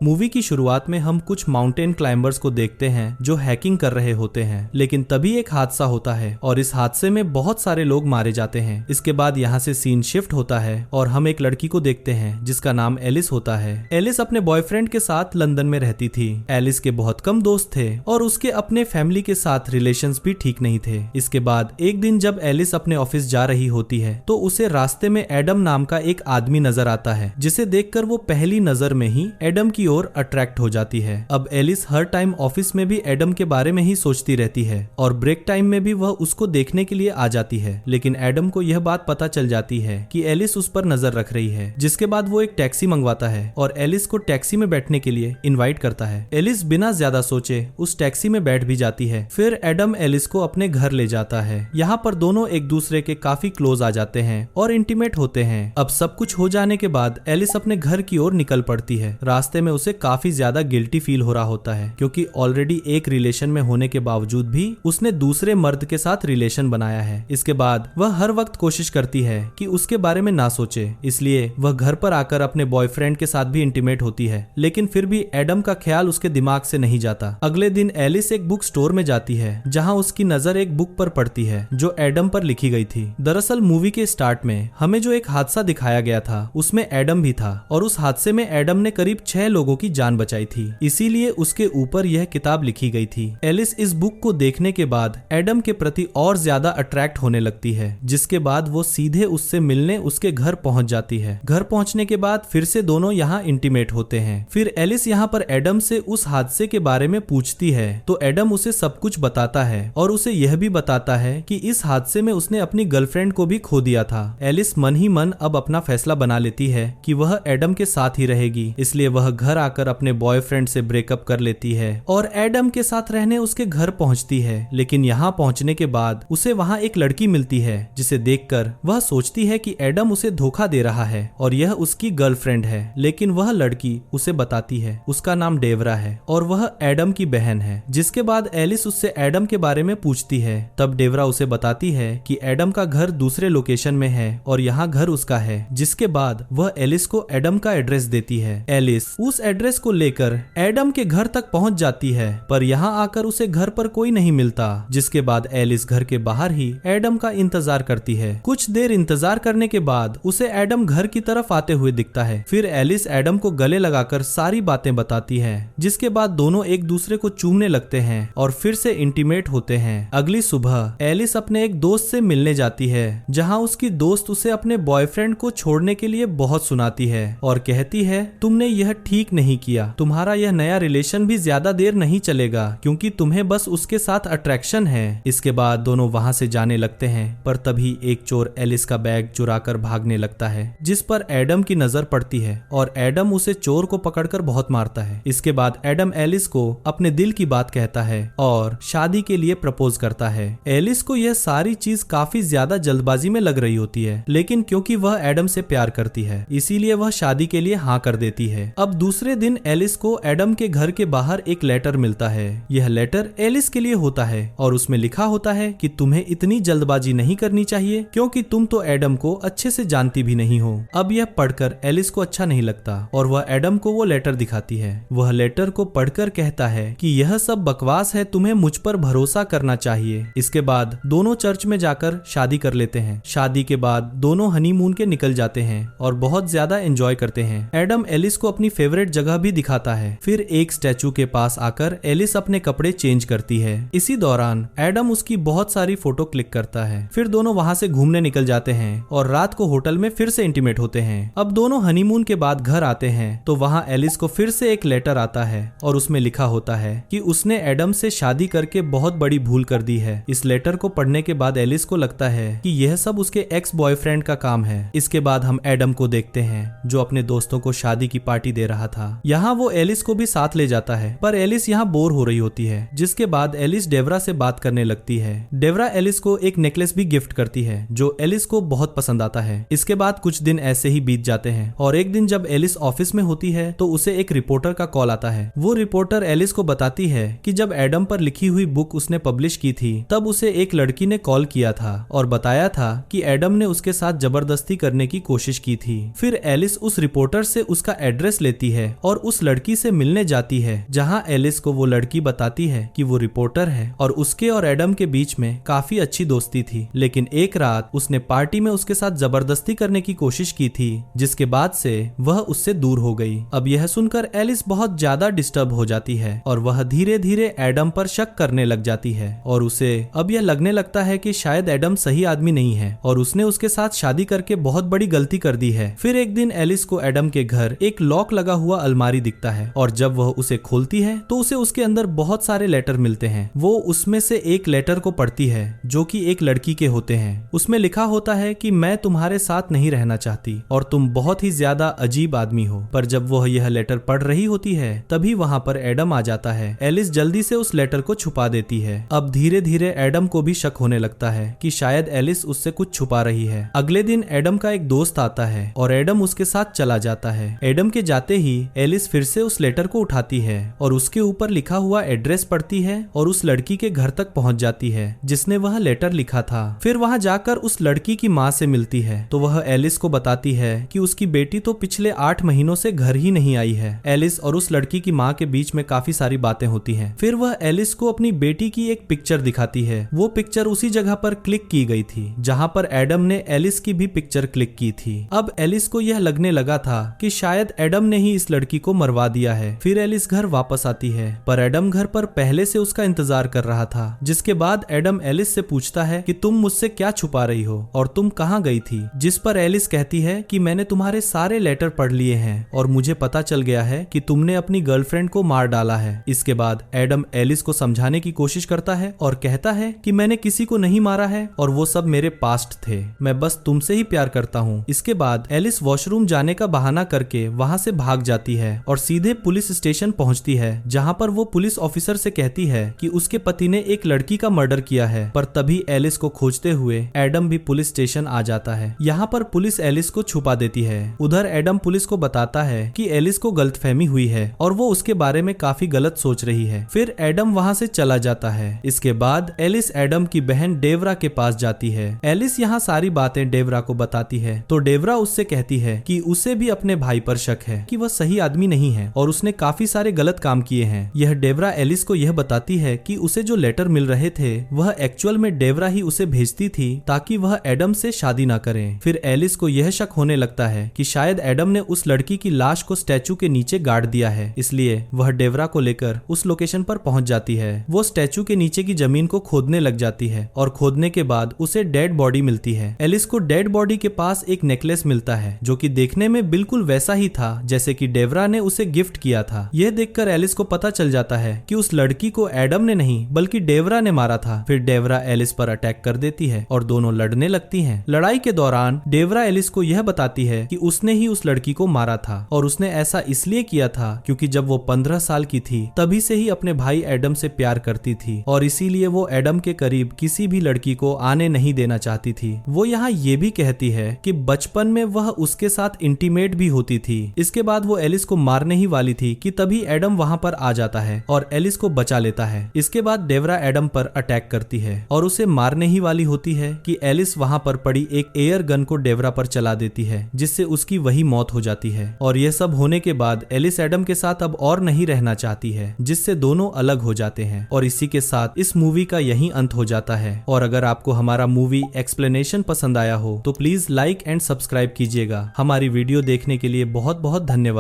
Movie की शुरुआत में हम कुछ माउंटेन क्लाइंबर्स को देखते हैं जो हैकिंग कर रहे होते हैं, लेकिन तभी एक हादसा होता है और इस हादसे में बहुत सारे लोग मारे जाते हैं। इसके बाद यहाँ से सीन शिफ्ट होता है और हम एक लड़की को देखते हैं जिसका नाम एलिस होता है। एलिस अपने बॉयफ्रेंड के साथ लंदन में रहती थी। एलिस के बहुत कम दोस्त थे और उसके अपने फैमिली के साथ रिलेशंस भी ठीक नहीं थे। इसके बाद एक दिन जब एलिस अपने ऑफिस जा रही होती है तो उसे रास्ते में एडम नाम का एक आदमी नजर आता है, जिसे देखकर वो पहली नजर में ही एडम की ओर अट्रैक्ट हो जाती है। अब एलिस हर टाइम ऑफिस में भी एडम के बारे में ही सोचती रहती है और ब्रेक टाइम में भी वह उसको देखने के लिए आ जाती है, लेकिन एडम को यह बात पता चल जाती है कि एलिस उस पर नजर रख रही है। जिसके बाद वो एक टैक्सी मंगवाता है और एलिस को टैक्सी में बैठने के लिए इनवाइट करता है। एलिस बिना ज्यादा सोचे उस टैक्सी में बैठ भी जाती है। फिर एडम एलिस को अपने घर ले जाता है। यहाँ पर दोनों एक दूसरे के काफी क्लोज आ जाते हैं और इंटीमेट होते हैं। अब सब कुछ हो जाने के बाद एलिस अपने घर की ओर निकल पड़ती है। रास्ते में उसे काफी ज्यादा गिल्टी फील हो रहा होता है, क्योंकि ऑलरेडी एक रिलेशन में होने के बावजूद भी उसने दूसरे मर्द के साथ रिलेशन बनाया है। इसके बाद वह हर वक्त कोशिश करती है कि उसके बारे में ना सोचे, इसलिए वह घर पर आकर अपने बॉयफ्रेंड के साथ भी इंटीमेट होती है, लेकिन फिर भी एडम का ख्याल उसके दिमाग से नहीं जाता। अगले दिन एलिस एक बुक स्टोर में जाती है, जहाँ उसकी नजर एक बुक पर पड़ती है जो एडम पर लिखी गई थी। दरअसल मूवी के स्टार्ट में हमें जो एक हादसा दिखाया गया था उसमें एडम भी था और उस हादसे में एडम ने करीब 6 लोगों की जान बचाई थी, इसीलिए उसके ऊपर यह किताब लिखी गई थी। एलिस इस बुक को देखने के बाद एडम के प्रति और ज्यादा अट्रैक्ट होने लगती है, जिसके बाद वो सीधे उससे मिलने उसके घर पहुंच जाती है। घर पहुंचने के बाद फिर से दोनों यहाँ इंटीमेट होते हैं। फिर एलिस यहाँ पर एडम से उस हादसे के बारे में पूछती है तो एडम उसे सब कुछ बताता है और उसे यह भी बताता है कि इस हादसे में उसने अपनी गर्लफ्रेंड को भी खो दिया था। एलिस मन ही मन अब अपना फैसला बना लेती है कि वह एडम के साथ ही रहेगी, इसलिए वह घर आकर अपने बॉयफ्रेंड से ब्रेकअप कर लेती है और एडम के साथ रहने उसके घर पहुंचती है। लेकिन यहाँ पहुंचने के बाद उसे वहाँ एक लड़की मिलती है, जिसे देखकर वह सोचती है कि एडम उसे धोखा दे रहा है और यह उसकी गर्लफ्रेंड है। लेकिन वह लड़की उसे बताती है उसका नाम डेवरा है और वह एडम की बहन है। जिसके बाद एलिस उससे एडम के बारे में पूछती है। तब डेवरा उसे बताती है कि एडम का घर दूसरे लोकेशन में है और यहाँ घर उसका है। जिसके बाद वह एलिस को एडम का एड्रेस देती है। एलिस उस एड्रेस को लेकर एडम के घर तक पहुंच जाती है, पर यहाँ आकर उसे घर पर कोई नहीं मिलता। जिसके बाद एलिस घर के बाहर ही एडम का इंतजार करती है। कुछ देर इंतजार करने के बाद उसे एडम घर की तरफ आते हुए दिखता है। फिर एलिस एडम को गले लगाकर सारी बातें बताती है, जिसके बाद दोनों एक दूसरे को चूमने लगते हैं और फिर से इंटीमेट होते हैं। अगली सुबह एलिस अपने एक दोस्त से मिलने जाती है, जहाँ उसकी दोस्त उसे अपने बॉयफ्रेंड को छोड़ने के लिए बहुत सुनाती है और कहती है तुमने यह ठीक नहीं किया, तुम्हारा यह नया रिलेशन भी ज्यादा देर नहीं चलेगा क्योंकि तुम्हें बस उसके साथ अट्रैक्शन है। इसके बाद दोनों वहां से जाने लगते हैं, पर तभी एक चोर एलिस का बैग चुराकर भागने लगता है, जिस पर एडम की नजर पड़ती है और एडम उसे चोर को पकड़कर बहुत मारता है। इसके बाद एडम एलिस को अपने दिल की बात कहता है और शादी के लिए प्रपोज करता है। एलिस को यह सारी चीज काफी ज्यादा जल्दबाजी में लग रही होती है, लेकिन क्योंकि वह एडम से प्यार करती है इसीलिए वह शादी के लिए हाँ कर देती है। अब दूसरे दिन एलिस को एडम के घर के बाहर एक लेटर मिलता है। यह लेटर एलिस के लिए होता है और उसमें लिखा होता है कि तुम्हें इतनी जल्दबाजी नहीं करनी चाहिए क्योंकि तुम तो एडम को अच्छे से जानती भी नहीं हो। अब यह पढ़कर एलिस को अच्छा नहीं लगता और वह एडम को वो लेटर दिखाती है। वह लेटर को पढ़कर कहता है कि यह सब बकवास है, तुम्हें मुझ पर भरोसा करना चाहिए। इसके बाद दोनों चर्च में जाकर शादी कर लेते हैं। शादी के बाद दोनों हनीमून के निकल जाते हैं और बहुत ज्यादा एंजॉय करते हैं। एडम एलिस को अपनी फेवरेट जगह भी दिखाता है। फिर एक स्टैचू के पास आकर एलिस अपने कपड़े चेंज करती है। इसी दौरान एडम उसकी बहुत सारी फोटो क्लिक करता है। फिर दोनों वहां से घूमने निकल जाते हैं और रात को होटल में फिर से इंटीमेट होते हैं। अब दोनों हनीमून के बाद घर आते हैं तो वहां एलिस को फिर से एक लेटर आता है और उसमें लिखा होता है कि उसने एडम से शादी करके बहुत बड़ी भूल कर दी है। इस लेटर को पढ़ने के बाद एलिस को लगता है कि यह सब उसके एक्स बॉयफ्रेंड का काम है। इसके बाद हम एडम को देखते हैं जो अपने दोस्तों को शादी की पार्टी दे रहा था। यहाँ वो एलिस को भी साथ ले जाता है, पर एलिस यहाँ बोर हो रही होती है। जिसके बाद एलिस डेवरा से बात करने लगती है। डेवरा एलिस को एक नेकलेस भी गिफ्ट करती है जो एलिस को बहुत पसंद आता है। इसके बाद कुछ दिन ऐसे ही बीत जाते हैं और एक दिन जब एलिस ऑफिस में होती है तो उसे एक रिपोर्टर का कॉल आता है। वो रिपोर्टर एलिस को बताती है कि जब एडम पर लिखी हुई बुक उसने पब्लिश की थी तब उसे एक लड़की ने कॉल किया था और बताया था कि एडम ने उसके साथ जबरदस्ती करने की कोशिश की थी। फिर एलिस उस रिपोर्टर से उसका एड्रेस लेती है और उस लड़की से मिलने जाती है, जहाँ एलिस को वो लड़की बताती है कि वो रिपोर्टर है और उसके और एडम के बीच में काफी अच्छी दोस्ती थी। लेकिन एक रात उसने पार्टी में उसके साथ जबरदस्ती करने की कोशिश की थी, जिसके बाद से वह उससे दूर हो गई। अब यह सुनकर एलिस बहुत ज्यादा डिस्टर्ब हो जाती है और वह धीरे धीरे एडम पर शक करने लग जाती है और उसे अब यह लगने लगता है कि शायद एडम सही आदमी नहीं है और उसने उसके साथ शादी करके बहुत बड़ी गलती कर दी है। फिर एक दिन एलिस को एडम के घर एक लॉक लगा हुआ अलमारी दिखता है और जब वह उसे खोलती है तो उसे उसके अंदर बहुत सारे लेटर मिलते हैं। वो उसमें से एक लेटर को पढ़ती है जो कि एक लड़की के होते हैं। उसमें लिखा होता है कि मैं तुम्हारे साथ नहीं रहना चाहती और तुम बहुत ही ज्यादा अजीब आदमी हो। पर जब वह यह लेटर पढ़ रही होती है तभी वहाँ पर एडम आ जाता है। एलिस जल्दी से उस लेटर को छुपा देती है। अब धीरे धीरे एडम को भी शक होने लगता है कि शायद एलिस उससे कुछ छुपा रही है। अगले दिन एडम का एक दोस्त आता है और एडम उसके साथ चला जाता है। एडम के जाते ही एलिस फिर से उस लेटर को उठाती है और उसके ऊपर लिखा हुआ एड्रेस पढ़ती है और उस लड़की के घर तक पहुंच जाती है जिसने वह लेटर लिखा था। फिर वहां जाकर उस लड़की की माँ से मिलती है तो वह एलिस को बताती है कि उसकी बेटी तो पिछले 8 महीनों से घर ही नहीं आई है। एलिस और उस लड़की की माँ के बीच में काफी सारी बातें होती हैं। फिर वह एलिस को अपनी बेटी की एक पिक्चर दिखाती है। वो पिक्चर उसी जगह पर क्लिक की गई थी जहाँ पर एडम ने एलिस की भी पिक्चर क्लिक की थी। अब एलिस को यह लगने लगा था कि शायद एडम ने ही इस लड़की को मरवा दिया है। फिर एलिस घर वापस आती है पर एडम घर पर पहले से उसका इंतजार कर रहा था। जिसके बाद एडम एलिस से पूछता है कि तुम मुझसे क्या छुपा रही हो और तुम कहाँ गई थी। जिस पर एलिस कहती है कि मैंने तुम्हारे सारे लेटर पढ़ लिए हैं और मुझे पता चल गया है कि तुमने अपनी गर्लफ्रेंड को मार डाला है। इसके बाद एडम एलिस को समझाने की कोशिश करता है और कहता है कि मैंने किसी को नहीं मारा है और वो सब मेरे पास्ट थे, मैं बस तुमसे ही प्यार करता हूँ। इसके बाद एलिस वॉशरूम जाने का बहाना करके वहाँ से भाग जाती है और सीधे पुलिस स्टेशन पहुँचती है, जहाँ पर वो पुलिस ऑफिसर से कहती है कि उसके पति ने एक लड़की का मर्डर किया है। पर तभी एलिस को खोजते हुए एडम भी पुलिस स्टेशन आ जाता है। यहाँ पर पुलिस एलिस को छुपा देती है। उधर एडम पुलिस को बताता है कि एलिस को गलतफहमी हुई है और वो उसके बारे में काफी गलत सोच रही है। फिर एडम वहाँ से चला जाता है। इसके बाद एलिस एडम की बहन डेवरा के पास जाती है। एलिस यहाँ सारी बातें डेवरा को बताती है तो डेवरा उससे कहती है कि उसे भी अपने भाई पर शक है कि वह सही आदमी नहीं है और उसने काफी सारे गलत काम किए हैं। यह डेवरा एलिस को यह बताती है कि उसे जो लेटर मिल रहे थे वह एक्चुअल में डेवरा ही उसे भेजती थी ताकि वह एडम से शादी ना करे। फिर एलिस को यह शक होने लगता है कि शायद एडम ने उस लड़की की लाश को स्टैचू के नीचे गाड़ दिया है, इसलिए वह डेवरा को लेकर उस लोकेशन पर पहुंच जाती है। वो स्टैचू के नीचे की जमीन को खोदने लग जाती है और खोदने के बाद उसे डेड बॉडी मिलती है। एलिस को डेड बॉडी के पास एक नेकलेस मिलता है जो कि देखने में बिल्कुल वैसा ही था जैसे कि डेवरा ने उसे गिफ्ट किया था। यह देखकर एलिस को पता चल जाता है कि उस लड़की को एडम ने नहीं बल्कि डेवरा ने मारा था। फिर डेवरा एलिस पर अटैक कर देती है और दोनों लड़ने लगती हैं। लड़ाई के दौरान डेवरा एलिस को यह बताती है कि उसने ही उस लड़की को मारा था और उसने ऐसा इसलिए किया था क्योंकि जब वो 15 साल की थी तभी से ही अपने भाई एडम से प्यार करती थी और इसीलिए वो एडम के करीब किसी भी लड़की को आने नहीं देना चाहती थी। वो यहाँ ये भी कहती है कि बचपन में वह उसके साथ इंटीमेट भी होती थी। इसके बाद वो एलिस को मारने ही वाली थी कि तभी एडम वहाँ पर आ जाता है और एलिस को बचा लेता है। इसके बाद डेवरा एडम पर अटैक करती है और उसे मारने ही वाली होती है कि एलिस वहाँ पर पड़ी एक एयर गन को डेवरा पर चला देती है जिससे उसकी वही मौत हो जाती है। और यह सब होने के बाद एलिस एडम के साथ अब और नहीं रहना चाहती है, जिससे दोनों अलग हो जाते हैं। और इसी के साथ इस मूवी का यही अंत हो जाता है। और अगर आपको हमारा मूवी एक्सप्लेनेशन पसंद आया हो तो प्लीज लाइक एंड सब्सक्राइब कीजिएगा। हमारी वीडियो देखने के लिए बहुत बहुत धन्यवाद।